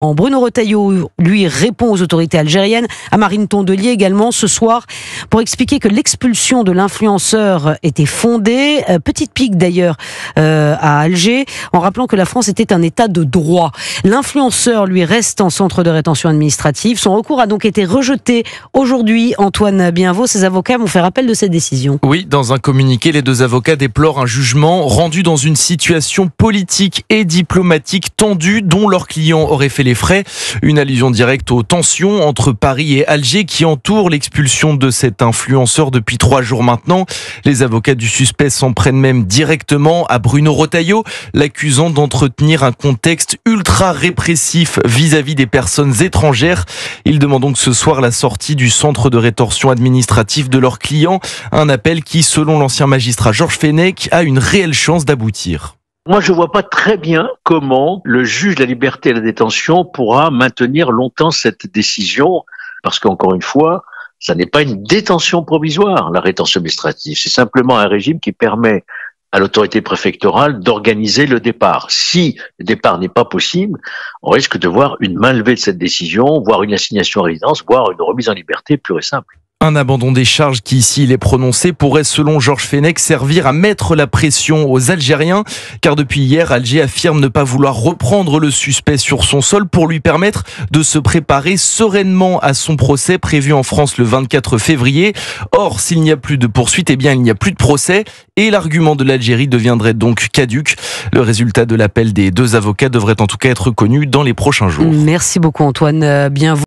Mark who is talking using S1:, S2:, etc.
S1: Bruno Retailleau, lui, répond aux autorités algériennes, à Marine Tondelier également ce soir, pour expliquer que l'expulsion de l'influenceur était fondée. Petite pique d'ailleurs à Alger, en rappelant que la France était un état de droit. L'influenceur, lui, reste en centre de rétention administrative. Son recours a donc été rejeté aujourd'hui. Antoine Bienvaux, ses avocats vont faire appel de cette décision.
S2: Oui, dans un communiqué, les deux avocats déplorent un jugement rendu dans une situation politique et diplomatique tendue dont leur client aurait fait les frais. Une allusion directe aux tensions entre Paris et Alger qui entourent l'expulsion de cet influenceur depuis 3 jours maintenant. Les avocats du suspect s'en prennent même directement à Bruno Retailleau, l'accusant d'entretenir un contexte ultra répressif vis-à-vis des personnes étrangères. Ils demandent donc ce soir la sortie du centre de rétention administrative de leur client. Un appel qui, selon l'ancien magistrat Georges Fenech, a une réelle chance d'aboutir.
S3: Moi, je vois pas très bien comment le juge de la liberté et de la détention pourra maintenir longtemps cette décision, parce qu'encore une fois, ça n'est pas une détention provisoire, la rétention administrative. C'est simplement un régime qui permet à l'autorité préfectorale d'organiser le départ. Si le départ n'est pas possible, on risque de voir une main levée de cette décision, voire une assignation à résidence, voire une remise en liberté pure et simple.
S2: Un abandon des charges qui, ici, il est prononcé, pourrait, selon Georges Fenech, servir à mettre la pression aux Algériens. Car depuis hier, Alger affirme ne pas vouloir reprendre le suspect sur son sol pour lui permettre de se préparer sereinement à son procès prévu en France le 24 février. Or, s'il n'y a plus de poursuite, eh bien, il n'y a plus de procès et l'argument de l'Algérie deviendrait donc caduc. Le résultat de l'appel des deux avocats devrait en tout cas être connu dans les prochains jours.
S1: Merci beaucoup, Antoine Bienvaux.